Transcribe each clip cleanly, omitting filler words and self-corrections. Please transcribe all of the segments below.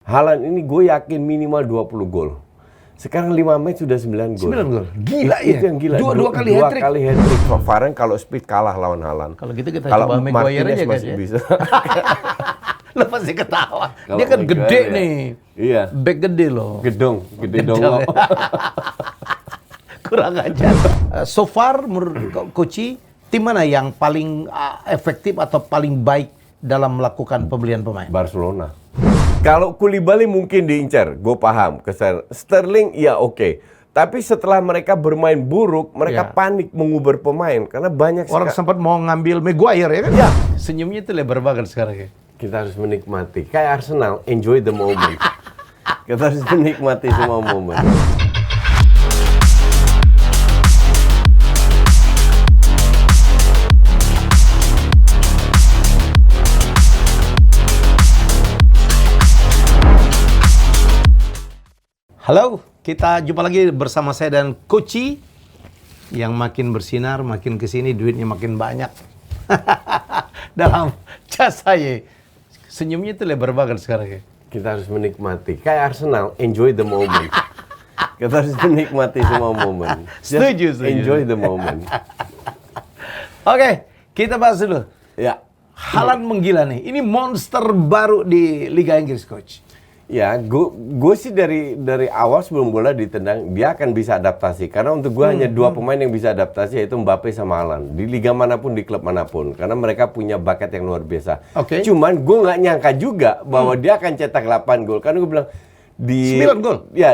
Haaland ini gue yakin minimal 20 gol. Sekarang 5 match sudah 9 gol. 9 gol. Gila ya. Itu yang gila. Dua kali Dua hat-trick. kali hat-trick. Varane kalau speed kalah lawan Haaland. Kalau gitu kita Kalau coba Maguire Martinez aja guys masih ya. bisa. Lo pasti ketawa. Kalau Dia kan Maguire gede ya. nih. Iya. Back gede loh. Gede dong. ya. Kurang ajar. So far menurut Koci, tim mana yang paling efektif atau paling baik dalam melakukan pembelian pemain? Barcelona. Kalau Koulibaly mungkin diincar, gue paham. Sterling ya oke. Tapi setelah mereka bermain buruk, mereka Ya. panik mengubur pemain karena banyak Orang sempat mau ngambil Maguire ya kan? Ya. Senyumnya itu lebar banget sekarang ya. Kita harus menikmati. Kayak Arsenal, enjoy the moment. Kita harus menikmati semua momen. Halo, kita jumpa lagi bersama saya dan Koci yang makin bersinar, makin kesini duitnya makin banyak dalam cas saya. Senyumnya itu lebar banget sekarang ya. Kita harus menikmati. Kayak Arsenal, enjoy the moment. Kita harus menikmati semua momen. Just Setuju. enjoy the moment. Oke, kita bahas dulu. Ya. Haaland menggila nih. Ini monster baru di Liga Inggris, Coach. Ya, gue sih dari awal sebelum bola ditendang, dia akan bisa adaptasi. Karena untuk gue hanya dua pemain yang bisa adaptasi, yaitu Mbappe sama Haaland. Di liga manapun, di klub manapun. Karena mereka punya bakat yang luar biasa. Oke. Cuman gue nggak nyangka juga bahwa dia akan cetak 8 gol. Karena gue bilang, 9 gol? Ya,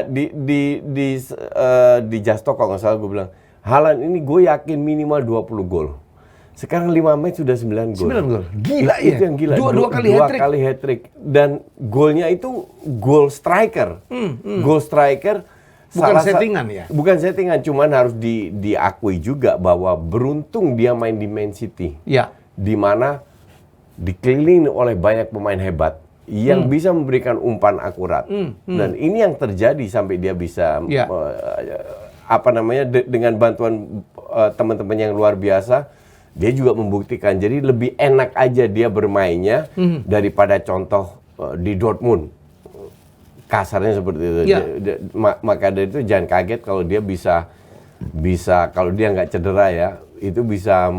di Just Talk kalau nggak salah gue bilang, Haaland ini gue yakin minimal 20 gol. Sekarang 5 match sudah 9 gol. 9 gol. Gila ya. Itu yang gila. Dua kali hat-trick. Kali hat-trick. Dan golnya itu gol striker. Gol striker. Bukan settingan ya? Bukan settingan, cuman harus diakui juga bahwa beruntung dia main di Man City. Ya. Di mana dikelilingi oleh banyak pemain hebat yang bisa memberikan umpan akurat. Dan ini yang terjadi sampai dia bisa Ya. dengan bantuan teman-teman yang luar biasa. Dia juga membuktikan, jadi lebih enak aja dia bermainnya daripada contoh di Dortmund. Kasarnya seperti itu. Ya. Maka dari itu jangan kaget kalau dia bisa kalau dia nggak cedera ya, itu bisa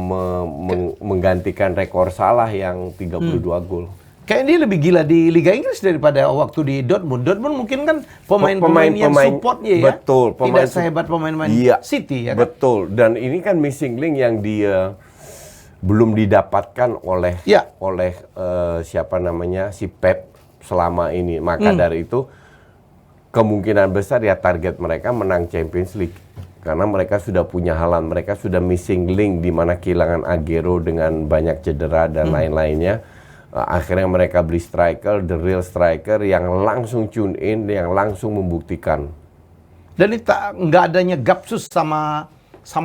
menggantikan rekor Salah yang 32 gol. Kayaknya dia lebih gila di Liga Inggris daripada waktu di Dortmund. Dortmund mungkin kan pemain-pemain yang supportnya ya. Betul. Tidak sehebat pemain-pemain City ya kan? Betul. Dan ini kan missing link yang dia belum didapatkan oleh siapa namanya si Pep selama ini. Maka dari itu kemungkinan besar ya target mereka menang Champions League. Karena mereka sudah punya Haaland, mereka sudah missing link di mana kehilangan Aguero dengan banyak cedera dan lain-lainnya. Akhirnya mereka beli striker, the real striker yang langsung tune in, yang langsung membuktikan. Dan nggak adanya Gapsus sama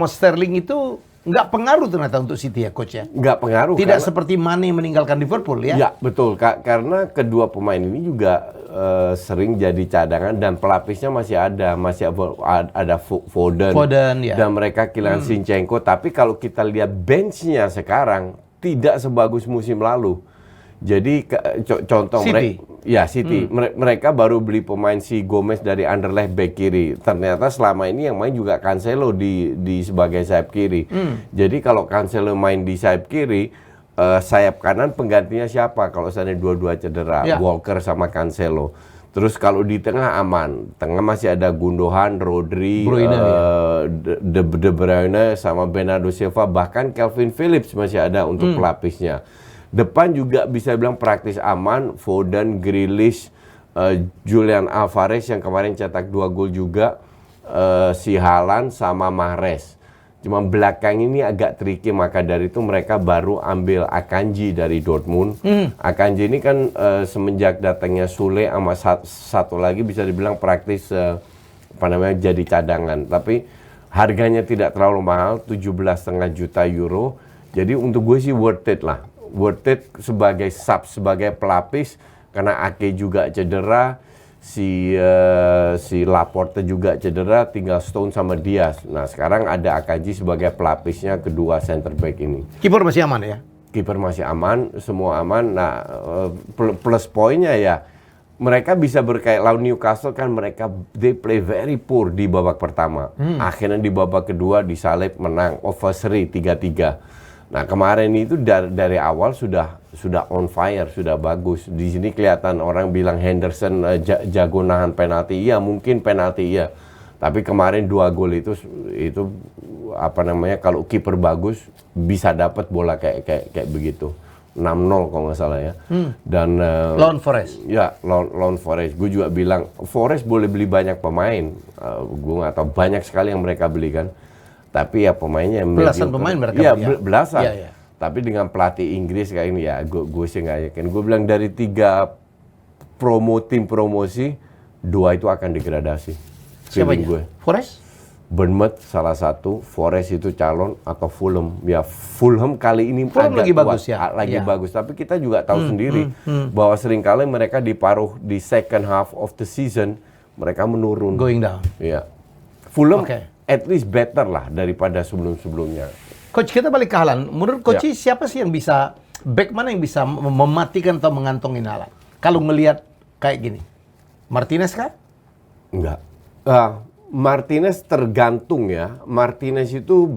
Sterling itu nggak pengaruh ternyata untuk City ya, Coach ya? Nggak pengaruh. Tidak seperti Mane meninggalkan Liverpool ya? Ya, betul. Karena kedua pemain ini juga sering jadi cadangan dan pelapisnya masih ada Foden ya. Dan mereka kehilangan Zinchenko. Tapi kalau kita lihat benchnya sekarang, tidak sebagus musim lalu. Jadi contoh City. City. Mereka baru beli pemain si Gomez dari Anderlecht back kiri. Ternyata selama ini yang main juga Cancelo di sebagai sayap kiri. Jadi kalau Cancelo main di sayap kiri, sayap kanan penggantinya siapa? Kalau seandainya dua-dua cedera, Walker sama Cancelo. Terus kalau di tengah aman, tengah masih ada Gundogan, Rodri, De Bruyne sama Bernardo Silva, bahkan Calvin Phillips masih ada untuk pelapisnya. Depan juga bisa bilang praktis aman, Foden, Grealish, Julian Alvarez yang kemarin cetak 2 gol juga, si Haaland sama Mahrez. Cuma belakang ini agak tricky, maka dari itu mereka baru ambil Akanji dari Dortmund. Akanji ini kan semenjak datangnya Sule sama satu lagi bisa dibilang praktis jadi cadangan. Tapi harganya tidak terlalu mahal, 17,5 juta euro. Jadi untuk gue sih worth it lah. Worth it sebagai sub, sebagai pelapis, karena Ake juga cedera, si Laporte juga cedera, tinggal Stone sama Diaz. Nah sekarang ada Akanji sebagai pelapisnya kedua center back ini. Kiper masih aman ya? Kiper masih aman, semua aman. Nah plus poinnya ya mereka bisa berkayak lawan Newcastle kan mereka they play very poor di babak pertama. Akhirnya di babak kedua disalib menang over seri 3-3. Nah, kemarin itu dari awal sudah on fire, sudah bagus. Di sini kelihatan orang bilang Henderson jago nahan penalti. Iya, mungkin penalti iya. Tapi kemarin 2 gol itu apa namanya, kalau kiper bagus bisa dapat bola kayak begitu. 6-0 kalau nggak salah ya. Dan lawan Forest. Ya, lawan Forest. Gue juga bilang Forest boleh beli banyak pemain. Gue nggak tahu, banyak sekali yang mereka beli kan. Tapi ya pemainnya belasan pemain mereka ya, beli. Belasan. Ya, ya. Tapi dengan pelatih Inggris kayak ini ya, gue sih nggak yakin. Gue bilang dari 3 tim promosi, 2 itu akan degradasi. Siapa gue? Forest? Bournemouth salah satu, Forest itu calon, atau Fulham. Ya Fulham kali ini Fulham agak lagi kuat, bagus ya. lagi Ya. bagus. Tapi kita juga tahu sendiri bahwa seringkali mereka diparuh di second half of the season mereka menurun. Going down. Ya. Fulham Oke. at least better lah daripada sebelum-sebelumnya. Coach, kita balik ke Haaland. Menurut Coach, siapa sih yang bisa, back mana yang bisa mematikan atau mengantongin Haaland? Kalau ngelihat kayak gini. Martinez kah? Enggak. Martinez tergantung ya. Martinez itu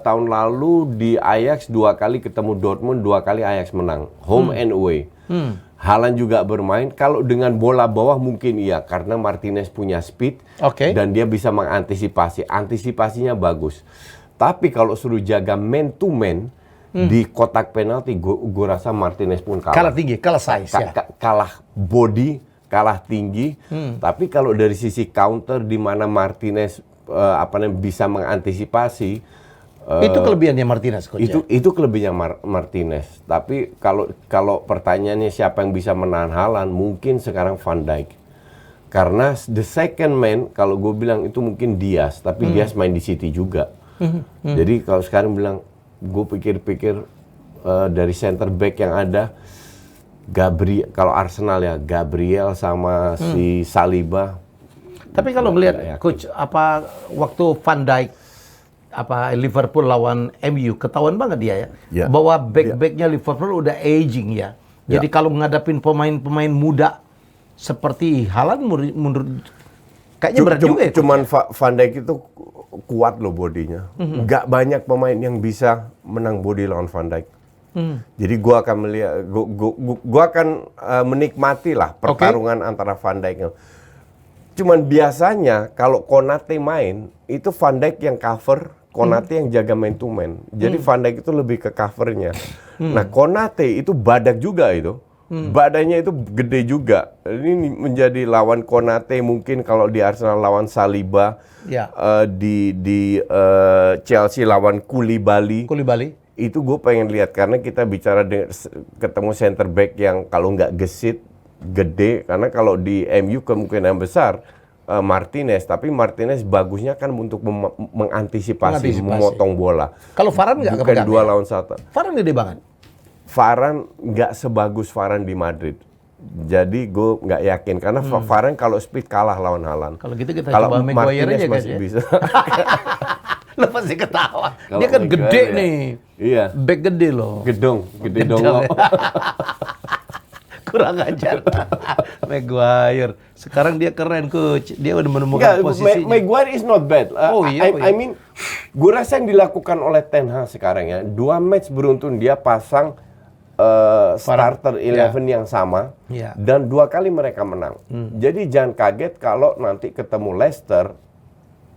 tahun lalu di Ajax 2 kali ketemu Dortmund, 2 kali Ajax menang. Home and away. Haaland juga bermain. Kalau dengan bola bawah mungkin iya. Karena Martinez punya speed. Oke. Dan dia bisa mengantisipasi. Antisipasinya bagus. Tapi kalau suruh jaga man to man di kotak penalti, gue rasa Martinez pun kalah. Kalah tinggi, kalah size ya. Kalah body, kalah tinggi. Tapi kalau dari sisi counter di mana Martinez bisa mengantisipasi, itu kelebihannya Martinez, Coach. itu kelebihannya Martinez. Tapi kalau pertanyaannya siapa yang bisa menahan Haaland, mungkin sekarang Van Dijk. Karena the second man, kalau gue bilang itu mungkin Diaz, tapi Diaz main di City juga. Jadi kalau sekarang bilang, gue pikir-pikir dari center back yang ada, Gabriel, kalau Arsenal ya, Gabriel sama si Saliba. Tapi kalau ngelihat Coach, apa waktu Van Dijk Liverpool lawan MU, ketahuan banget dia ya, bahwa back-backnya Liverpool udah aging ya. Jadi kalau ngadapin pemain-pemain muda seperti Haaland, menurut kayaknya berat juga ya. Cuman Van Dijk itu kuat loh bodinya. Nggak banyak pemain yang bisa menang body lawan Van Dijk. Jadi gua akan melihat, gua akan menikmati lah pertarungan antara Van Dijk. Cuman biasanya kalau Konate main, itu Van Dijk yang cover, Konate yang jaga man to man. Jadi Van Dijk itu lebih ke covernya. Nah, Konate itu badak juga itu. Badannya itu gede juga. Ini menjadi lawan Konate, mungkin kalau di Arsenal lawan Saliba, di Chelsea lawan Koulibaly. Itu gue pengen lihat, karena kita bicara ketemu center back yang kalau nggak gesit, gede. Karena kalau di MU kemungkinan besar Martinez, tapi Martinez bagusnya kan untuk mengantisipasi, memotong bola. Kalau Varane nggak bukan 2 lawan 1. Varane gede banget. Varane nggak sebagus Varane di Madrid. Jadi gue nggak yakin, karena Varane kalau speed kalah lawan Haaland. Kalau gitu kita coba Maguire aja guys ya. Bisa. Lo pasti ketawa. Dia kan gede nih. Iya. Back gede loh. Gede dong. Kurang ajar. Maguire. Sekarang dia keren, Coach. Dia udah menemukan posisinya. Maguire is not bad. I mean, gue rasa yang dilakukan oleh Ten Hag sekarang ya, 2 match beruntun dia pasang starter 11 yang sama, dan 2 kali mereka menang. Jadi jangan kaget kalau nanti ketemu Leicester,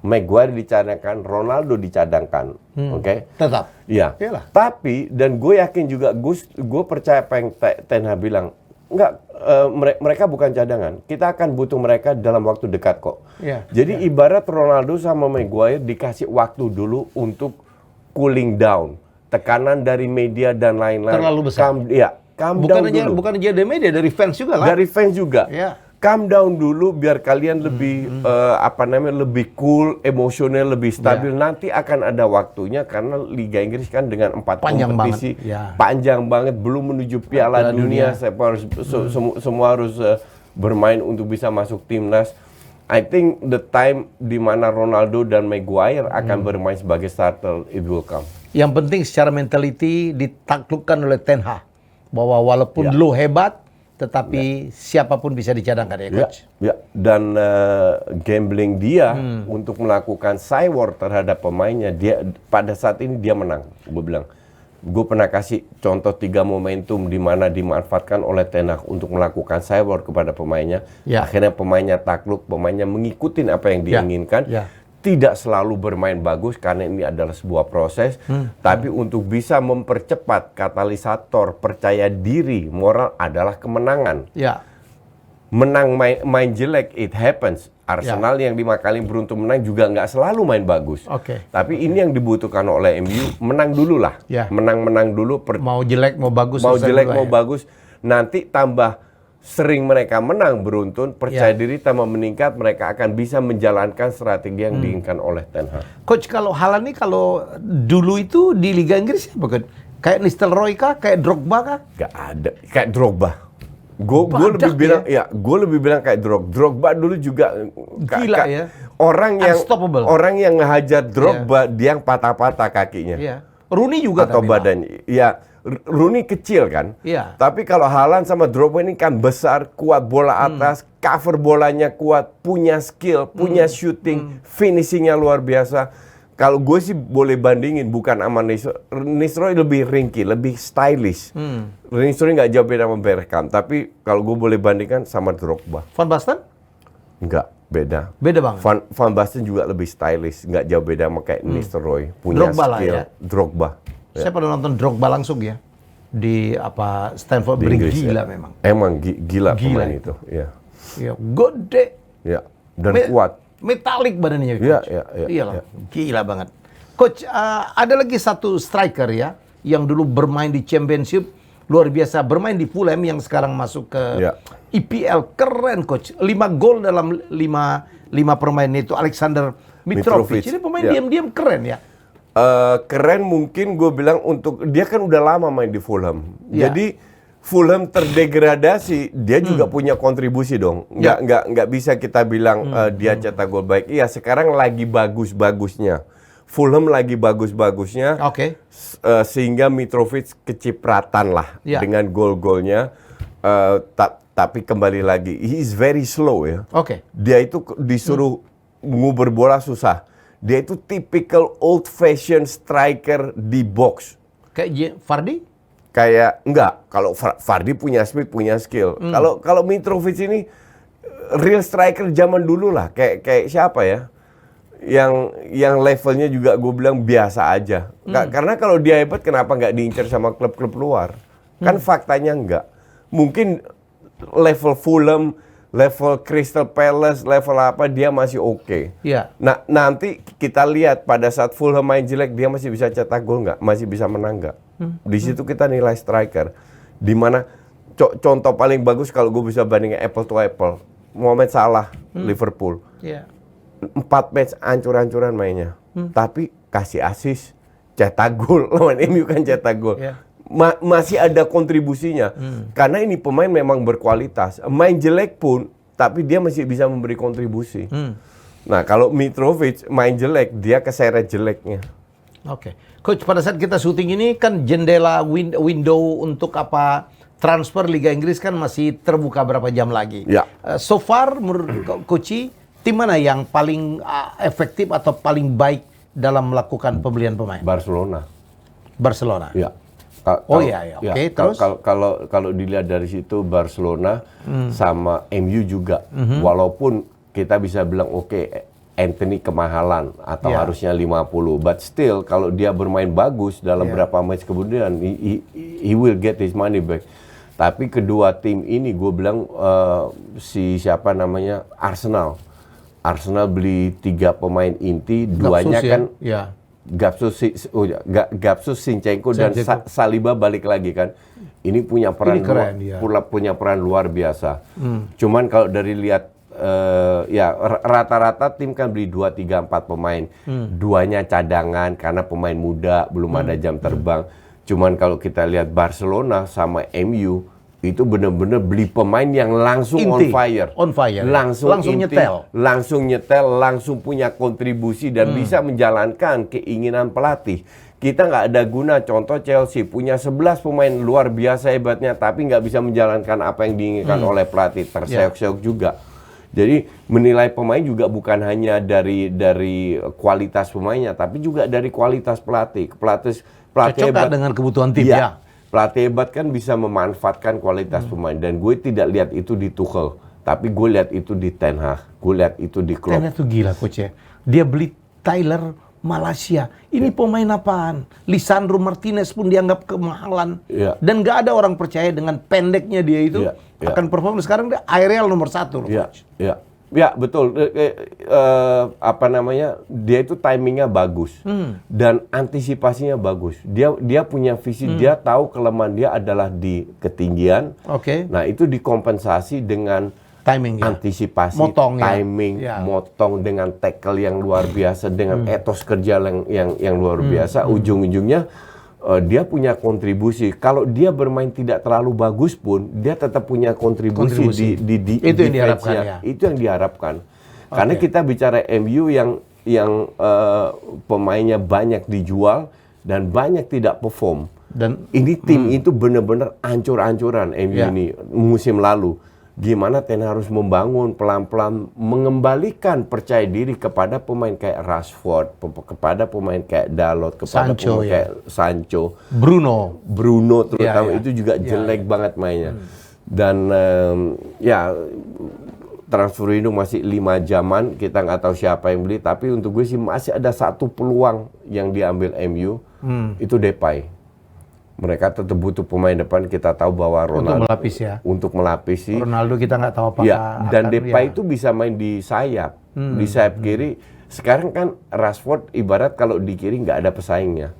Maguire dicadangkan, Ronaldo dicadangkan, oke? Tetap. Iya. Tapi, dan gue yakin juga, gue percaya apa yang Ten Hag bilang, mereka bukan cadangan. Kita akan butuh mereka dalam waktu dekat kok. Jadi ibarat Ronaldo sama Maguire dikasih waktu dulu untuk cooling down. Tekanan dari media dan lain-lain. Terlalu besar. Calm down dulu. Bukan aja dari media, dari fans juga lah. Dari fans juga. Calm down dulu biar kalian lebih lebih cool, emosional lebih stabil. Nanti akan ada waktunya, karena Liga Inggris kan dengan 4 kompetisi panjang banget, belum menuju Piala Dunia. Semua harus bermain untuk bisa masuk timnas. I think the time di mana Ronaldo dan Maguire akan bermain sebagai starter, it will come. Yang penting secara mentality ditaklukkan oleh Ten Hag, bahwa walaupun lo hebat, tetapi siapapun bisa dicadangkan ya, Coach. Ya. Dan gambling dia untuk melakukan cywar terhadap pemainnya, dia pada saat ini dia menang. Gue bilang, gue pernah kasih contoh 3 momentum di mana dimanfaatkan oleh Ten Hag untuk melakukan cywar kepada pemainnya. Ya. Akhirnya pemainnya takluk, pemainnya mengikuti apa yang diinginkan. Ya. Tidak selalu bermain bagus karena ini adalah sebuah proses, tapi untuk bisa mempercepat katalisator percaya diri moral adalah kemenangan. Ya. Menang main jelek, it happens. Arsenal yang 5 kali beruntun menang juga nggak selalu main bagus. Oke. Tapi ini yang dibutuhkan oleh MU, menang dulu lah. Ya. Menang dulu. Mau jelek, mau bagus. Mau selesai jelek, dulu mau ya. bagus. Nanti tambah sering mereka menang beruntun, percaya diri tambah meningkat, mereka akan bisa menjalankan strategi yang diinginkan oleh Ten Hag. Coach, kalau Haaland nih kalau dulu itu di Liga Inggris siapa, Coach? Kayak Nistelrooy kah? Kayak Drogba kah? Gak ada, kayak Drogba. Gue Badak lebih bilang kayak Drogba dulu juga Gila ya. Orang yang ngehajar Drogba, dia yang patah-patah kakinya. Iya. Rooney juga atau tapi, badannya. Ya, Rooney kecil kan. Iya. Tapi kalau Haaland sama Drogba ini kan besar, kuat bola atas, cover bolanya kuat, punya skill, punya shooting, finishingnya luar biasa. Kalau gue sih boleh bandingin bukan sama Nistelrooy lebih ringkih, lebih stylish. Nistelrooy nggak jauh beda sama Bergkamp, tapi kalau gue boleh bandingkan sama Drogba. Van Basten? Enggak, beda. Beda banget. Van Basten juga lebih stylish, nggak jauh beda sama kayak Nistelrooy, punya Drogba lah skill. ya. Drogba. Saya pernah nonton Drogba langsung ya di Stamford Bridge, gila memang. Emang gila pemain itu, ya. Iya, gede. Ya, dan kuat. Metalik badannya. Iya, Coach. iya. Iyalah, gila banget. Coach, ada lagi satu striker ya yang dulu bermain di Championship luar biasa, bermain di Fulham yang sekarang masuk ke EPL, keren Coach. 5 gol dalam 5 permainan itu, Alexander Mitrovic. Ini pemain diam-diam keren ya. Keren mungkin gue bilang untuk dia kan udah lama main di Fulham. Jadi Fulham terdegradasi, dia juga punya kontribusi dong. Nggak bisa kita bilang dia cetak gol baik. Iya, sekarang lagi bagus-bagusnya. Fulham lagi bagus-bagusnya. Oke. Sehingga Mitrovic kecipratan lah dengan gol-golnya. Tapi kembali lagi, he is very slow ya. Oke. Dia itu disuruh nguber bola susah. Dia itu typical old fashion striker di box. Kayak Vardy? Kayak enggak, kalau Vardy punya speed, punya skill. Kalau Mitrovic ini real striker zaman dulu lah. Kayak siapa ya? Yang levelnya juga gue bilang biasa aja. Karena kalau dia hebat, kenapa nggak diincar sama klub-klub luar? Kan faktanya enggak. Mungkin level Fulham, level Crystal Palace, level apa dia masih oke. Iya. Nah, nanti kita lihat pada saat Fulham main jelek dia masih bisa cetak gol nggak? Masih bisa menang nggak? Di situ kita nilai striker. Dimana contoh paling bagus kalau gue bisa bandingin apple to apple, Mohamed Salah, Liverpool. Iya. 4 match ancur-ancuran mainnya. Tapi kasih assist, cetak gol. Lawan MU kan cetak gol. Iya. Masih ada kontribusinya. Karena ini pemain memang berkualitas. Main jelek pun, tapi dia masih bisa memberi kontribusi. Nah, kalau Mitrovic main jelek, dia keseret jeleknya. Oke. Coach, pada saat kita syuting ini kan jendela window untuk transfer Liga Inggris kan masih terbuka berapa jam lagi. Ya. So far, menurut Coach, tim mana yang paling efektif atau paling baik dalam melakukan pembelian pemain? Barcelona. Ya. Oke, terus kalau dilihat dari situ Barcelona sama MU juga, walaupun kita bisa bilang oke, Anthony kemahalan atau harusnya 50, but still kalau dia bermain bagus dalam berapa match kemudian he will get his money back. Tapi kedua tim ini gue bilang siapa namanya Arsenal beli 3 pemain inti, duanya kan Gapsus, Zinchenko dan Saliba balik lagi kan. Ini punya peran luar biasa. Cuman kalau dari lihat rata-rata tim kan beli 2, 3, 4 pemain. Duanya cadangan karena pemain muda, belum ada jam terbang. Cuman kalau kita lihat Barcelona sama MU itu benar-benar beli pemain yang langsung on fire. Langsung nyetel. Langsung punya kontribusi dan bisa menjalankan keinginan pelatih. kita nggak ada guna. Contoh Chelsea punya 11 pemain luar biasa hebatnya, tapi nggak bisa menjalankan apa yang diinginkan oleh pelatih, terseok-seok juga. Jadi menilai pemain juga bukan hanya dari kualitas pemainnya, tapi juga dari kualitas pelatih. Pelatih Cocok hebat dengan kebutuhan tim Iya. ya. Pelatih hebat kan bisa memanfaatkan kualitas pemain, dan gue tidak lihat itu di Tuchel, tapi gue lihat itu di Ten Hag, gue lihat itu di Klopp. Karena itu gila coach ya. Dia beli Tyler Malaysia. Ini pemain apaan? Lisandro Martinez pun dianggap kemahalan. Iya. Dan nggak ada orang percaya dengan pendeknya dia itu Iya. akan perform. Sekarang dia aerial nomor 1 loh, Ya, coach. ya betul. Apa namanya? Dia itu timingnya bagus dan antisipasinya bagus. Dia punya visi. Dia tahu kelemahan dia adalah di ketinggian. Oke. Nah itu dikompensasi dengan Timing ya. antisipasi, Motong ya. timing, Ya. motong dengan tackle yang luar biasa, dengan etos kerja yang luar biasa. Ujung-ujungnya dia punya kontribusi. Kalau dia bermain tidak terlalu bagus pun, dia tetap punya kontribusi. di Itu yang defense-nya. diharapkan ya. Itu yang diharapkan. Karena kita bicara MU yang pemainnya banyak dijual dan banyak tidak perform. Dan Ini tim itu benar-benar ancur-ancuran MU Ya. ini musim lalu. Gimana Ten Hag harus membangun pelan-pelan, mengembalikan percaya diri kepada pemain kayak Rashford, kepada pemain kayak Dalot, kepada Sancho, pemain ya. kayak Sancho, Bruno. terutama Ya. itu juga jelek banget mainnya. Dan ya transfer window masih 5 jaman, kita nggak tahu siapa yang beli, tapi untuk gue sih masih ada satu peluang yang diambil MU, itu Depay. Mereka tetap butuh pemain depan. Kita tahu bahwa Ronaldo Untuk melapis ya. untuk melapisi. Ronaldo kita nggak tahu apakah Ya, dan akan- Depay ya. itu bisa main di sayap, di sayap kiri. Sekarang kan Rashford ibarat kalau di kiri nggak ada pesaingnya,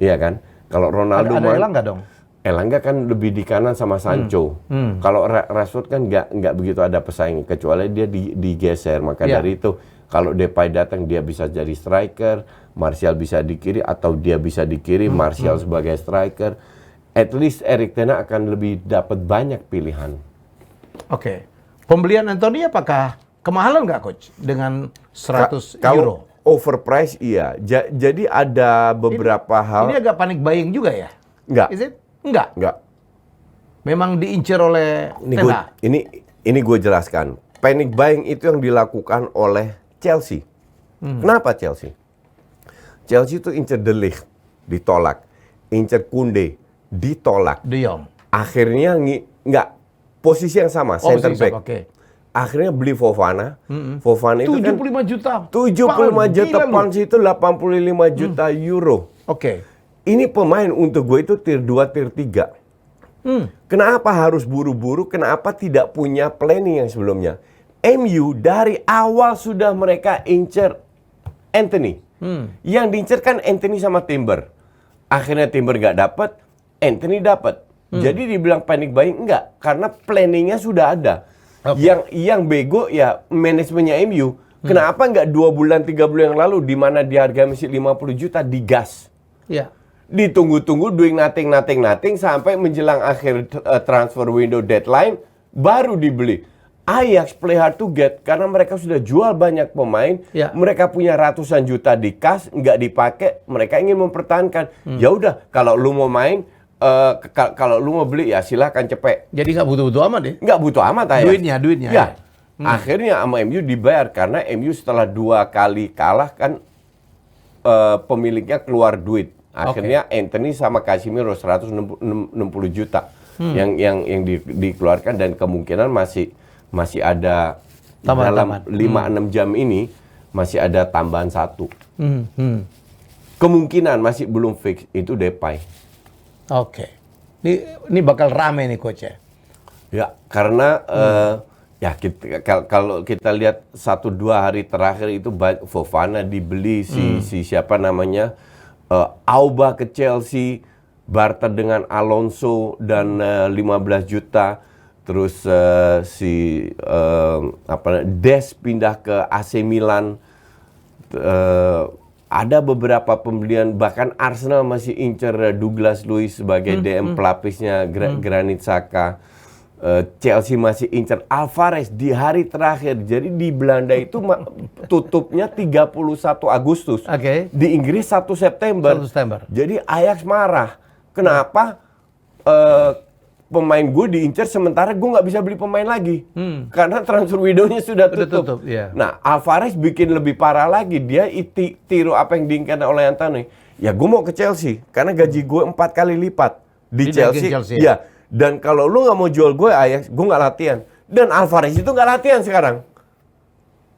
iya kan? Kalau Ronaldo ada main, Elanga dong. Elanga kan lebih di kanan sama Sancho. Kalau Rashford kan nggak begitu ada pesaing, kecuali dia digeser. Maka Ya. dari itu, kalau Depay datang dia bisa jadi striker, Martial bisa di kiri atau dia bisa di kiri, Martial sebagai striker. At least Erik Ten Hag akan lebih dapat banyak pilihan. Oke. Pembelian Anthony apakah kemahalan nggak coach dengan 100 euro? Kalau overprice iya. Jadi ada beberapa hal. Ini agak panik buying juga ya? Enggak. Is it? Enggak. Enggak. Memang diincar oleh Ten Hag. Ini gue jelaskan. Panic buying itu yang dilakukan oleh Chelsea. Kenapa Chelsea? Chelsea itu incer De Ligt, ditolak. Incer Koundé, ditolak. De Jong. Akhirnya nggak posisi yang sama, center posisi back. sama, oke. Akhirnya beli Fofana. Fofana itu kan 75 juta. 75 juta Gila lu. pound, itu 85 juta euro. Oke. Ini pemain untuk gue itu tier 2, tier 3. Kenapa harus buru-buru? Kenapa tidak punya planning yang sebelumnya? MU dari awal sudah mereka incer Anthony. Yang diincer kan Anthony sama Timber. Akhirnya Timber nggak dapat, Anthony dapat. Jadi dibilang panic buying enggak, karena planningnya sudah ada. Yang bego ya manajemennya MU. Kenapa nggak 2 bulan 3 bulan yang lalu di mana di harga masih 50 juta digas? Ya. Ditunggu-tunggu doing nothing sampai menjelang akhir transfer window deadline baru dibeli. Ajax play hard to get karena mereka sudah jual banyak pemain, Ya. mereka punya ratusan juta di kas, nggak dipakai, mereka ingin mempertahankan. Ya udah, kalau lu mau main, kalau lu mau beli ya silahkan cepet. Jadi nggak butuh-butuh amat deh. Nggak butuh amat Ajax. Duitnya. Ya. Akhirnya sama MU dibayar karena MU setelah 2 kali kalah kan pemiliknya keluar duit. Akhirnya Anthony sama Casemiro 160 juta yang dikeluarkan, dan kemungkinan masih ada dalam 5-6 jam ini masih ada tambahan 1. Kemungkinan masih belum fix itu Depay. Oke. Ini bakal rame nih coach ya. Ya, karena ya kalau kita lihat 1-2 hari terakhir itu Fofana dibeli, si siapa namanya, Auba ke Chelsea, barter dengan Alonso dan 15 juta. Terus Des pindah ke AC Milan. Ada beberapa pembelian, bahkan Arsenal masih incer Douglas Luiz sebagai DM pelapisnya Granit Xhaka. Chelsea masih incer Alvarez di hari terakhir. Jadi di Belanda itu tutupnya 31 Agustus. Oke. Di Inggris 1 September. 1 September. Jadi Ajax marah. Kenapa pemain gue diincar sementara gue nggak bisa beli pemain lagi? Karena transfer window-nya sudah tutup. Iya. Nah, Alvarez bikin lebih parah lagi. Dia tiru apa yang diinginkan oleh Antony. Ya gue mau ke Chelsea karena gaji gue 4 kali lipat di Chelsea. Ya. Dan kalau lu nggak mau jual gue Ajax, gue nggak latihan. Dan Alvarez itu nggak latihan sekarang.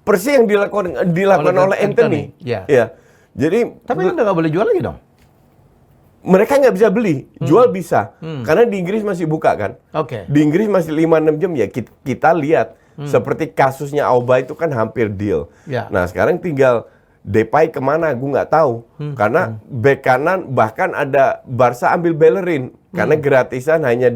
Persis yang dilakukan oleh Antony. Ya. Ya. Jadi Tapi kan udah nggak boleh jual lagi dong. mereka nggak bisa beli, jual bisa. Karena di Inggris masih buka kan. Oke. Di Inggris masih 5-6 jam ya kita lihat. Seperti kasusnya Auba itu kan hampir deal. Ya. Nah sekarang tinggal Depay kemana, gue nggak tahu. Karena bek kanan bahkan ada Barca ambil Bellerin. Karena gratisan hanya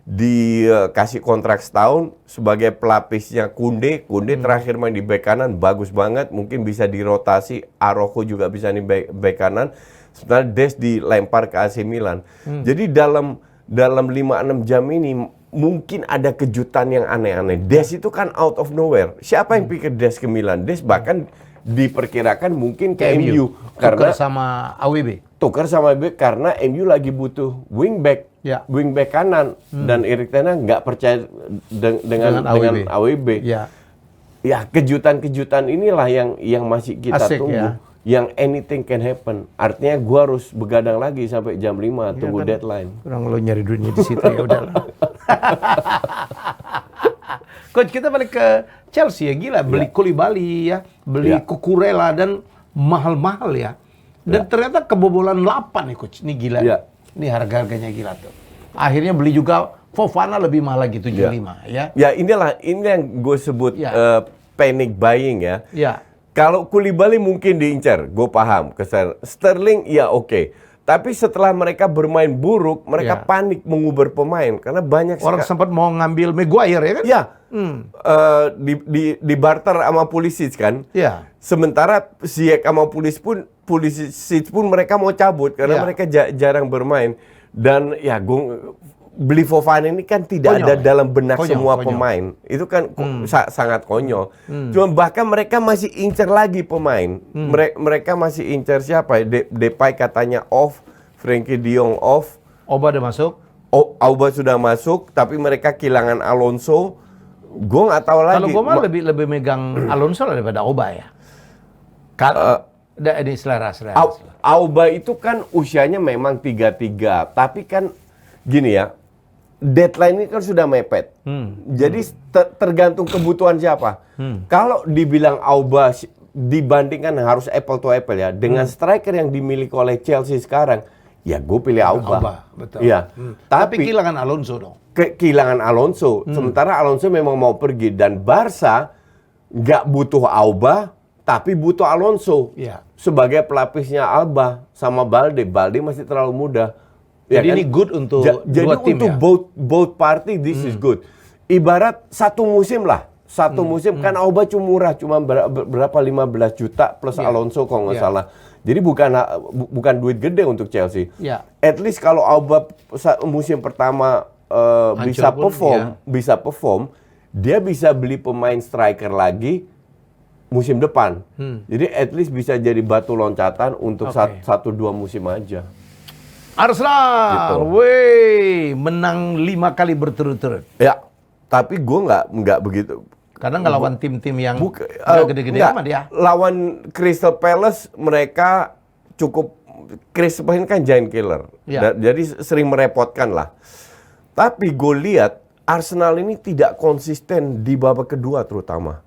dikasih kontrak setahun sebagai pelapisnya Kunde. Kunde terakhir main di bek kanan bagus banget, mungkin bisa dirotasi. Araujo juga bisa di bek kanan. Sebenarnya Des dilempar ke AC Milan. Jadi dalam 5-6 jam ini mungkin ada kejutan yang aneh-aneh. Des itu kan out of nowhere. Siapa yang pikir Des ke Milan? Des bahkan diperkirakan mungkin ke MU Tukar sama AWB. tukar sama MU karena MU lagi butuh wingback, Ya. wingback kanan dan Erik Ten Hag nggak percaya dengan AWB. Ya. Ya kejutan-kejutan inilah yang masih kita Asik, tunggu. ya. Yang anything can happen. Artinya gua harus begadang lagi sampai jam 5 tunggu kan. deadline. Kurang lo nyari duitnya di situ ya udahlah. Coach, kita balik ke Chelsea ya, gila beli Koulibaly ya, beli Cucurella dan mahal-mahal ya. Dan ternyata kebobolan 8 nih Coach. Ini gila. Ya. Ini harga-harganya gila tuh. Akhirnya beli juga Fofana lebih mahal lagi 75 ya. Ya ini yang gue sebut Ya. panic buying ya. Ya. Kalau Koulibaly mungkin diincar, gue paham. Sterling ya oke. Tapi setelah mereka bermain buruk, mereka panik mengubur pemain karena banyak Orang sempat mau ngambil Maguire ya kan? Ya, di barter sama Pulisic kan. Ya. Sementara Ziyech sama Pulisic pun mereka mau cabut karena mereka jarang bermain. Dan ya beli Fofana ini kan tidak ada dalam benak semua pemain. Itu kan sangat konyol. Cuma bahkan mereka masih incer lagi pemain. Mereka masih incer siapa? Depay katanya off, Frenkie de Jong off. Auba udah masuk. Auba sudah masuk, tapi mereka kehilangan Alonso. Gue nggak tahu lagi. Kalau gue mah lebih megang Alonso daripada Auba ya. Ini selera. Auba itu kan usianya memang 33, tapi kan gini ya. Deadline ini kan sudah mepet. Jadi tergantung kebutuhan siapa. Kalau dibilang Auba dibandingkan harus apple to apple ya, dengan striker yang dimiliki oleh Chelsea sekarang, ya gue pilih Auba. Betul. Ya. Tapi kehilangan Alonso dong. Kehilangan Alonso. Sementara Alonso memang mau pergi dan Barca nggak butuh Auba, tapi butuh Alonso sebagai pelapisnya Alba sama Balde. Balde masih terlalu muda. Ya jadi kan? Ini good untuk dua tim untuk ya? both party this is good. Ibarat satu musim lah. Satu musim kan Auba cuma murah, cuma berapa 15 juta plus Alonso kalau nggak salah. Jadi bukan duit gede untuk Chelsea. At least kalau Auba musim pertama bisa perform, dia bisa beli pemain striker lagi musim depan. Jadi at least bisa jadi batu loncatan untuk 1-2 musim aja. Arsenal, menang 5 kali berturut-turut. Ya, tapi gue nggak begitu. Karena nggak lawan tim-tim yang gede-gede amat ya. Lawan Crystal Palace mereka cukup. Crystal Palace kan giant killer, jadi sering merepotkan lah. Tapi gue lihat Arsenal ini tidak konsisten di babak kedua terutama.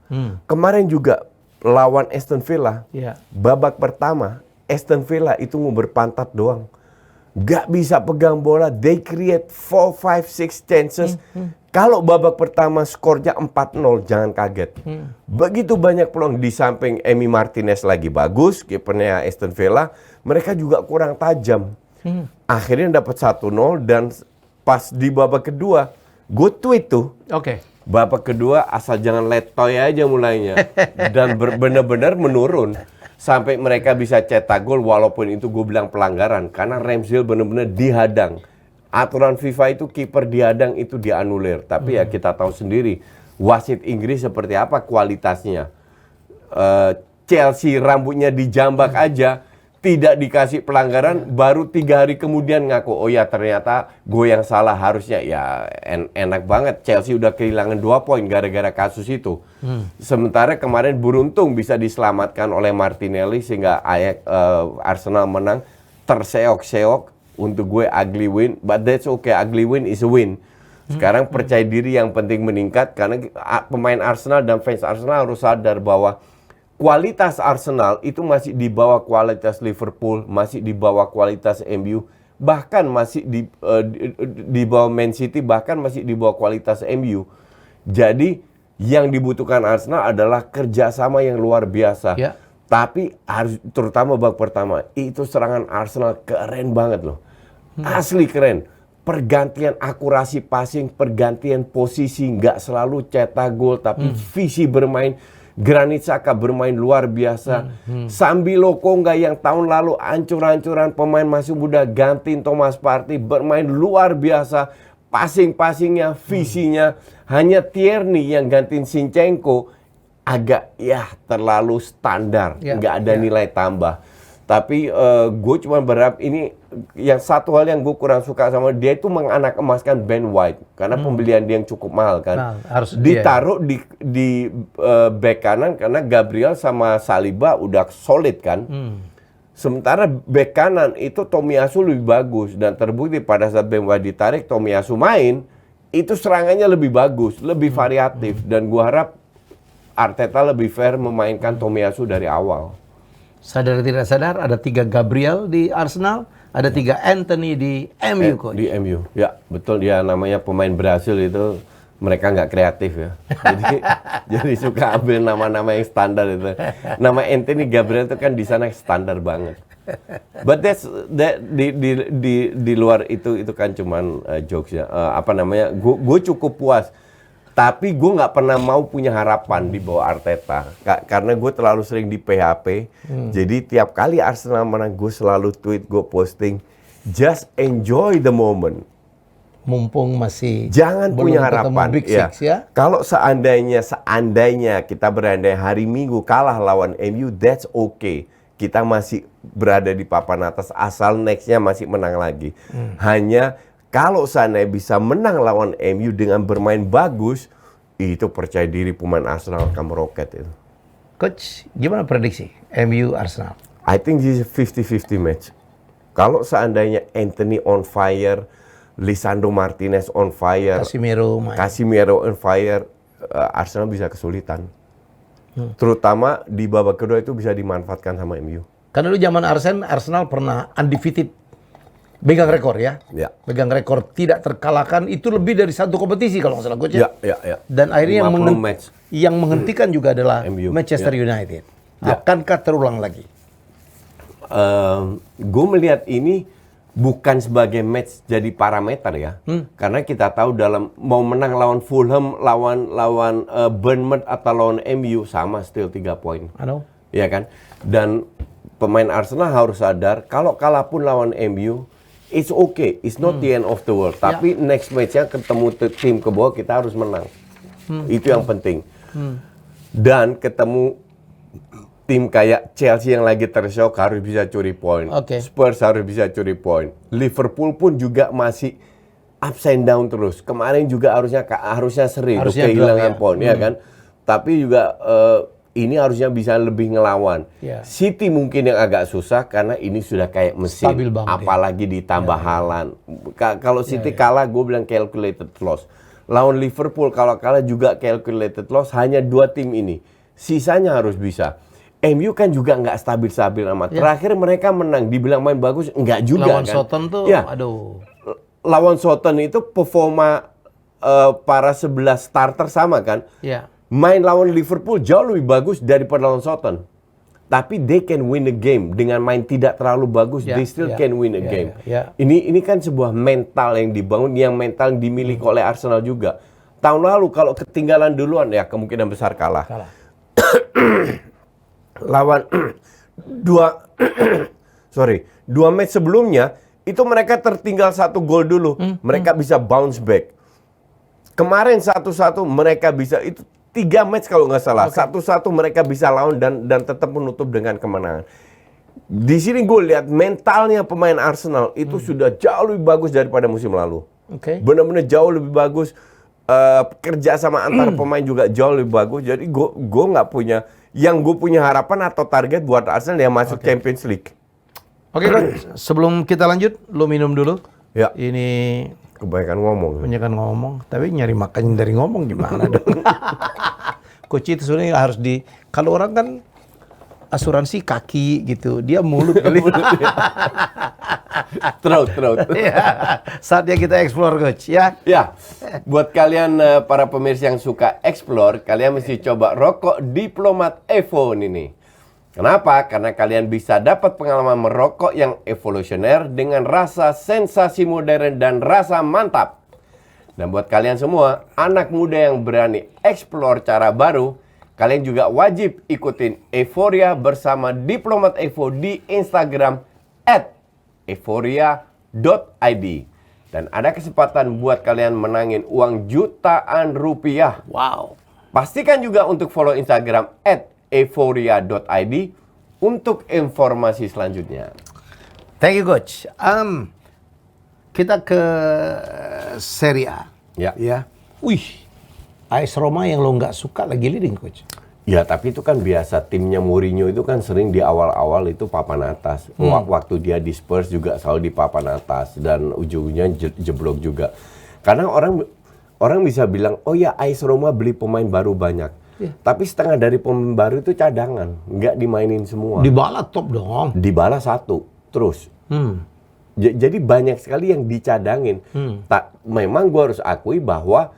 Kemarin juga lawan Aston Villa, babak pertama Aston Villa itu nguber pantat doang. Gak bisa pegang bola, they create 4, 5, 6 chances. Kalau babak pertama skornya 4-0, jangan kaget. Begitu banyak peluang di samping Emi Martinez lagi bagus, kipernya Aston Villa, mereka juga kurang tajam. Akhirnya dapat 1-0 dan pas di babak kedua, gue tweet tuh. Babak kedua asal jangan letoy aja mulainya. Dan benar-benar menurun. Sampai mereka bisa cetak gol walaupun itu gue bilang pelanggaran. Karena Ramsdale benar-benar dihadang. aturan FIFA itu kiper diadang itu dianulir. Tapi ya kita tahu sendiri wasit Inggris seperti apa kualitasnya. Chelsea rambutnya dijambak aja, tidak dikasih pelanggaran, baru 3 hari kemudian ngaku, oh ya ternyata gue yang salah harusnya. Ya enak banget, Chelsea udah kehilangan 2 poin gara-gara kasus itu. Sementara kemarin beruntung bisa diselamatkan oleh Martinelli sehingga Arsenal menang, terseok-seok. Untuk gue ugly win, but that's okay, ugly win is a win. Sekarang percaya diri yang penting meningkat, karena pemain Arsenal dan fans Arsenal harus sadar bahwa kualitas Arsenal itu masih di bawah kualitas Liverpool, masih di bawah kualitas MU, bahkan masih di bawah Man City, bahkan masih di bawah kualitas MU. Jadi yang dibutuhkan Arsenal adalah kerjasama yang luar biasa. Ya. Tapi harus, terutama babak pertama, itu serangan Arsenal keren banget loh. Asli keren. Pergantian akurasi passing, pergantian posisi, nggak selalu cetak gol, tapi visi bermain. Granit Xhaka bermain luar biasa. Sambi Lokonga yang tahun lalu ancur-ancuran pemain masih muda, gantiin Thomas Partey, bermain luar biasa. Passing-passingnya, visinya. Hanya Tierney yang gantiin Zinchenko agak terlalu standar, nggak ada nilai tambah. Tapi gue cuma berharap ini, yang satu hal yang gue kurang suka sama dia itu menganak emaskan Ben White, karena pembelian dia yang cukup mahal kan. Nah, harus ditaruh di back kanan karena Gabriel sama Saliba udah solid kan. Sementara back kanan itu Tomiyasu lebih bagus, dan terbukti pada saat Ben White ditarik, Tomiyasu main, itu serangannya lebih bagus, lebih variatif, dan gue harap Arteta lebih fair memainkan Tomiyasu dari awal. Sadar tidak sadar ada 3 Gabriel di Arsenal, ada 3 Anthony di MU kok. Di MU, ya betul, dia namanya pemain Brasil itu, mereka nggak kreatif ya. jadi suka ambil nama-nama yang standar itu. Nama Anthony Gabriel itu kan di sana standar banget. But di luar itu kan cuman jokes ya. Gue cukup puas. Tapi gue nggak pernah mau punya harapan di bawah Arteta, karena gue terlalu sering di PHP. Jadi tiap kali Arsenal menang, gue selalu tweet, gue posting, just enjoy the moment. Mumpung masih jangan belum punya ketemu harapan. Big Six, ya. Kalau seandainya kita berandai hari Minggu kalah lawan MU, that's okay. Kita masih berada di papan atas asal nextnya masih menang lagi. Hanya kalau sana bisa menang lawan MU dengan bermain bagus, itu percaya diri pemain Arsenal akan meroket itu. Coach, gimana prediksi MU Arsenal? I think this is a 50-50 match. Kalau seandainya Anthony on fire, Lisandro Martinez on fire, Casemiro on fire, Arsenal bisa kesulitan. Terutama di babak kedua itu bisa dimanfaatkan sama MU. Karena dulu zaman Arsenal pernah undefeated. Pegang rekor ya. Pegang rekor tidak terkalahkan itu lebih dari 1 kompetisi kalau nggak salah coach ya. Dan akhirnya yang menghentikan juga adalah MU. Manchester United. Akankah terulang lagi? Gue melihat ini bukan sebagai match jadi parameter ya. Karena kita tahu dalam mau menang lawan Fulham, lawan Bournemouth atau lawan MU sama still 3 poin. Iya kan? Dan pemain Arsenal harus sadar kalau kalah pun lawan MU, it's okay, it's not the end of the world. Tapi next match-nya ketemu tim ke bawah, kita harus menang. Itu yang penting. Dan ketemu tim kayak Chelsea yang lagi tersyok harus bisa curi poin. Spurs harus bisa curi poin. Liverpool pun juga masih ups and down terus. Kemarin juga harusnya seri, kehilangan poin, ya kan? Tapi juga ini harusnya bisa lebih ngelawan. City mungkin yang agak susah karena ini sudah kayak mesin, apalagi ditambah Haaland. Kalau City kalah, gue bilang calculated loss. Lawan Liverpool kalau kalah juga calculated loss. Hanya 2 tim ini, sisanya harus bisa. MU kan juga nggak stabil-stabil amat. Terakhir mereka menang, dibilang main bagus, nggak juga lawan kan. Southampton tuh, aduh. Lawan Southampton itu performa para 11 starter sama kan. Main lawan Liverpool jauh lebih bagus daripada lawan Southampton. Tapi they can win a game dengan main tidak terlalu bagus, they still can win a game. Ini kan sebuah mental yang dibangun, yang mental dimiliki oleh Arsenal juga. Tahun lalu kalau ketinggalan duluan ya kemungkinan besar kalah. Lawan 2 match sebelumnya itu mereka tertinggal 1 gol dulu, mereka bisa bounce back. Kemarin 1-1 mereka bisa, itu 3 match kalau nggak salah, 1-1 mereka bisa lawan dan tetap menutup dengan kemenangan. Di sini gue lihat mentalnya pemain Arsenal itu sudah jauh lebih bagus daripada musim lalu. Benar-benar jauh lebih bagus. Kerja sama antar pemain juga jauh lebih bagus. Jadi gue nggak punya, yang gue punya harapan atau target buat Arsenal yang masuk Champions League. Oke, sebelum kita lanjut, lu minum dulu. Ya. Ini Kebanyakan ngomong. kebanyakan ngomong, tapi nyari makan dari ngomong gimana dong? Coach itu sebenarnya harus kalau orang kan asuransi kaki gitu, dia mulut kali. Throat. Ya, saatnya kita explore Coach ya. Ya, buat kalian para pemirsa yang suka explore, kalian mesti coba rokok Diplomat Evo ini. Kenapa? Karena kalian bisa dapat pengalaman merokok yang evolusioner dengan rasa sensasi modern dan rasa mantap. Dan buat kalian semua, anak muda yang berani explore cara baru, kalian juga wajib ikutin Euforia bersama Diplomat Evo di Instagram @euforia.id. Dan ada kesempatan buat kalian menangin uang jutaan rupiah. Wow. Pastikan juga untuk follow Instagram @euforia.id untuk informasi selanjutnya. Thank you Coach. Kita ke Serie A. Ya. Wih, AS Roma yang lo nggak suka lagi leading Coach. Ya, tapi itu kan biasa. Timnya Mourinho itu kan sering di awal-awal itu papan atas. Waktu dia di Spurs juga selalu di papan atas. Dan ujungnya jeblok juga. Karena orang bisa bilang, oh ya AS Roma beli pemain baru banyak. Tapi setengah dari pemain baru itu cadangan. Nggak dimainin semua. Dybala top dong. Dybala 1, terus. Jadi banyak sekali yang dicadangin. Memang gue harus akui bahwa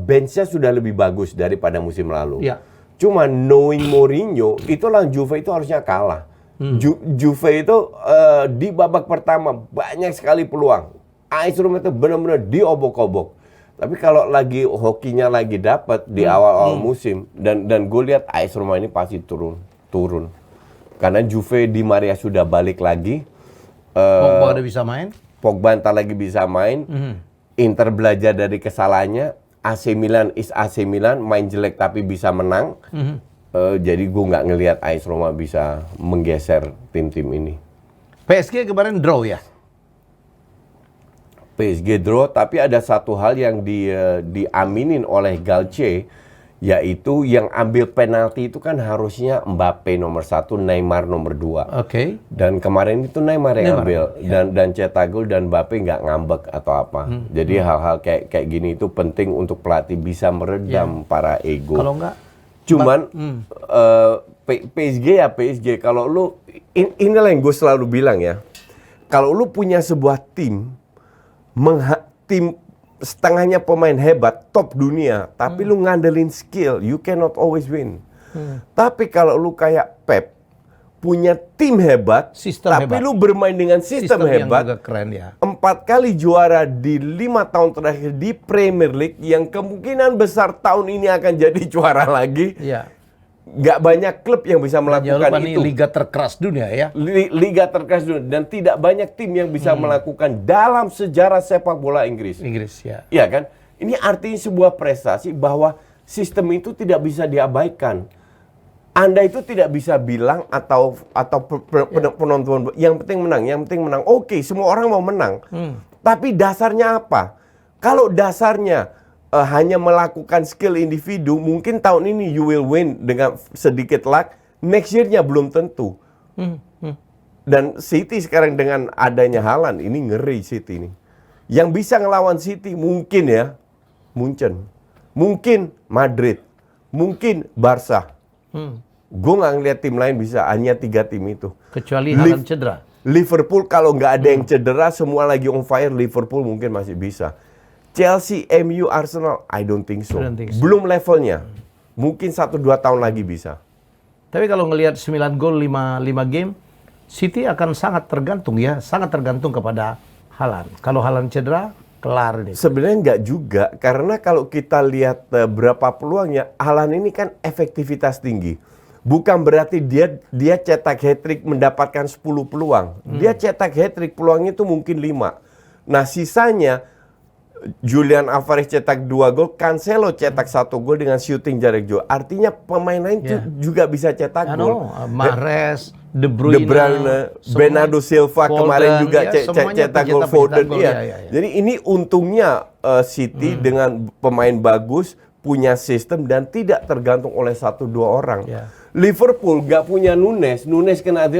bench-nya sudah lebih bagus daripada musim lalu. Ya. Cuma knowing Mourinho, itulah Juve itu harusnya kalah. Juve itu di babak pertama banyak sekali peluang. AS Roma itu benar-benar diobok-obok. Tapi kalau lagi hokinya lagi dapat di awal-awal musim, dan gue lihat AS Roma ini pasti turun. Karena Juve di Maria sudah balik lagi. Pogba udah bisa main. Pogba entar lagi bisa main. Inter belajar dari kesalahannya. AC Milan is AC Milan, main jelek tapi bisa menang. Jadi gue nggak ngelihat AS Roma bisa menggeser tim-tim ini. PSG kemarin draw ya? PSG draw, tapi ada satu hal yang diaminin oleh Galtier, yaitu yang ambil penalti itu kan harusnya Mbappe nomor 1, Neymar nomor 2. Dan kemarin itu Neymar yang ambil dan cetak gol, dan Mbappe nggak ngambek atau apa. Jadi hal-hal kayak gini itu penting untuk pelatih bisa meredam para ego. Kalau nggak, cuman PSG ya PSG. Kalau lu inilah yang gue selalu bilang ya. Kalau lu punya sebuah tim setengahnya pemain hebat, top dunia, tapi lu ngandelin skill, you cannot always win. Tapi kalau lu kayak Pep, punya tim hebat, tapi lu bermain dengan sistem hebat, yang juga keren ya. 4 kali juara di 5 tahun terakhir di Premier League, yang kemungkinan besar tahun ini akan jadi juara lagi. Nggak banyak klub yang bisa melakukan itu. Liga terkeras dunia ya. Liga terkeras dunia, dan tidak banyak tim yang bisa melakukan dalam sejarah sepak bola Inggris. Ya. Iya kan? Ini artinya sebuah prestasi bahwa sistem itu tidak bisa diabaikan. Anda itu tidak bisa bilang atau penonton yang penting menang. Oke, semua orang mau menang. Tapi dasarnya apa? Kalau dasarnya hanya melakukan skill individu, mungkin tahun ini you will win dengan sedikit luck, next year-nya belum tentu. Dan City sekarang dengan adanya Haaland, ini ngeri City ini. Yang bisa ngelawan City mungkin ya, Munchen, mungkin Madrid, mungkin Barca. Gue nggak ngeliat tim lain bisa, hanya 3 tim itu. Kecuali Haaland cedera. Liverpool kalau nggak ada yang cedera, semua lagi on fire, Liverpool mungkin masih bisa. Chelsea, MU, Arsenal, I don't think so. Belum levelnya. Mungkin 1-2 tahun lagi bisa. Tapi kalau ngelihat 9 gol 5 game, City akan sangat tergantung ya, sangat tergantung kepada Haaland. Kalau Haaland cedera, kelar nih. Sebenarnya nggak juga, karena kalau kita lihat berapa peluangnya, Haaland ini kan efektivitas tinggi. bukan berarti dia cetak hat-trick mendapatkan 10 peluang. Dia cetak hat-trick peluangnya itu mungkin 5. Nah, sisanya Julian Alvarez cetak 2 gol, Cancelo cetak 1 gol dengan shooting jarak jauh. Artinya pemain lain juga bisa cetak gol. Mahrez, De Bruyne, Bernardo Silva Foden, kemarin juga cetak gol, Foden. Ya. Jadi ini untungnya City dengan pemain bagus, punya sistem dan tidak tergantung oleh 1-2 orang. Ya. Liverpool nggak punya Nunes kena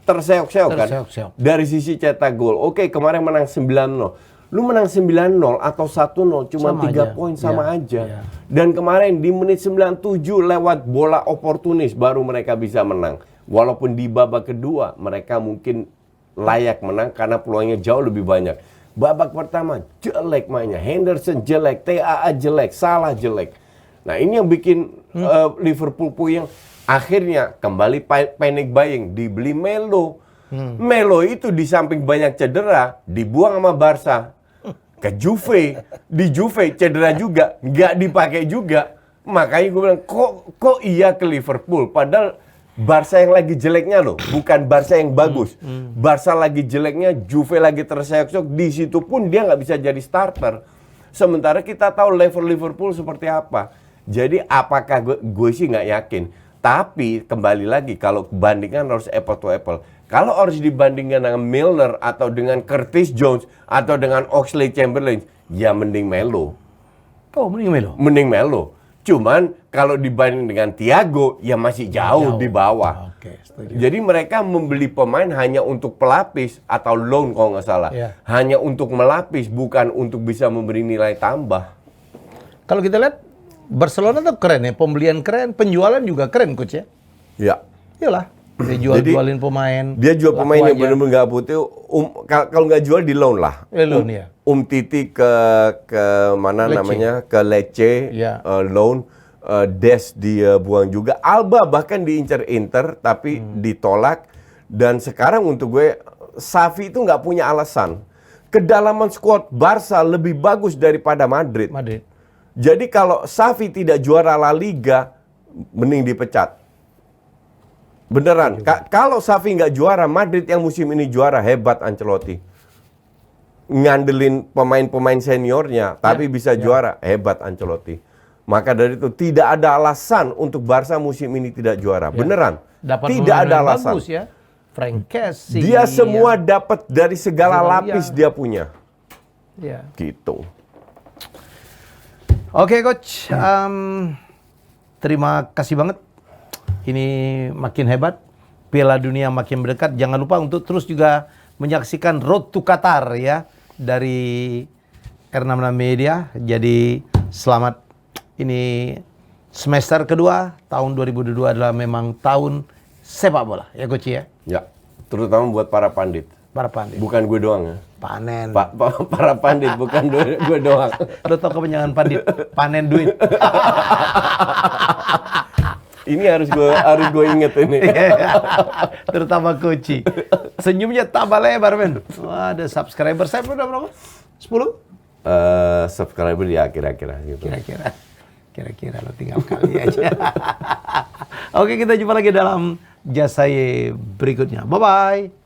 terseok-seok kan dari sisi cetak gol. Oke, kemarin menang 9-0. Lu menang 9-0 atau 1-0 cuma 3 poin sama aja. Dan kemarin di menit 97 lewat bola oportunis baru mereka bisa menang. Walaupun di babak kedua mereka mungkin layak menang karena peluangnya jauh lebih banyak. Babak pertama jelek mainnya, Henderson jelek, TAA jelek, Salah jelek. Nah, ini yang bikin Liverpool puyeng. Akhirnya kembali panic buying, dibeli Melo. Melo itu di samping banyak cedera, dibuang sama Barca ke Juve. Di Juve cedera juga, nggak dipakai juga. Makanya gue bilang, kok iya ke Liverpool? Padahal Barca yang lagi jeleknya loh, bukan Barca yang bagus. Barca lagi jeleknya, Juve lagi terseok-seok. Di situ pun dia nggak bisa jadi starter. Sementara kita tahu level Liverpool seperti apa. Jadi apakah gue sih nggak yakin. Tapi kembali lagi kalau bandingan harus apple to apple. Kalau harus dibandingkan dengan Milner atau dengan Curtis Jones atau dengan Oxlade-Chamberlain, ya mending Melo. Oh, mending Melo. Mending Melo. Cuman kalau dibanding dengan Thiago, ya masih jauh di bawah. Oke, setuju. Jadi mereka membeli pemain hanya untuk pelapis atau loan kalau nggak salah. Iya. Hanya untuk melapis, bukan untuk bisa memberi nilai tambah. Kalau kita lihat Barcelona tuh keren ya, pembelian keren, penjualan juga keren coach ya. Ya. Iyalah, dia jualin pemain. Dia jual pemain yang benar-benar nggak putih. Kalau nggak jual di loan lah. Loan ya. Titi ke mana Lecce. namanya, ke Lecce, Ya. loan. Des dia buang juga. Alba bahkan diincar Inter tapi ditolak. Dan sekarang untuk gue Xavi itu nggak punya alasan. Kedalaman skuad Barca lebih bagus daripada Madrid. Jadi kalau Xavi tidak juara La Liga, mending dipecat. Beneran. Kalau Xavi nggak juara, Madrid yang musim ini juara, hebat Ancelotti. Ngandelin pemain-pemain seniornya, tapi bisa juara, hebat Ancelotti. Maka dari itu tidak ada alasan untuk Barca musim ini tidak juara. Beneran. Tidak ada alasan. Bagus ya. Frank Kessie. Dia semua dapat dari segala lapis dia punya. Ya. Gitu. Oke coach, terima kasih banget. Ini makin hebat, Piala Dunia makin mendekat. Jangan lupa untuk terus juga menyaksikan Road to Qatar ya dari R66 Media. Jadi selamat, ini semester kedua tahun 2022 adalah memang tahun sepak bola ya coach ya. Ya, terutama buat para pandit. Para pandit. Bukan gue doang ya. Panen. Para pandit, bukan gue doang. Lo tau kepanjangan pandit? Panen duit. Ini harus gue inget ini. Terutama Koci. Senyumnya tambah lebar, men. Wah, ada subscriber saya udah berapa? 10? Subscriber ya kira-kira gitu. Kira-kira lo tinggal kali aja. Oke, kita jumpa lagi dalam Jasaye berikutnya. Bye-bye.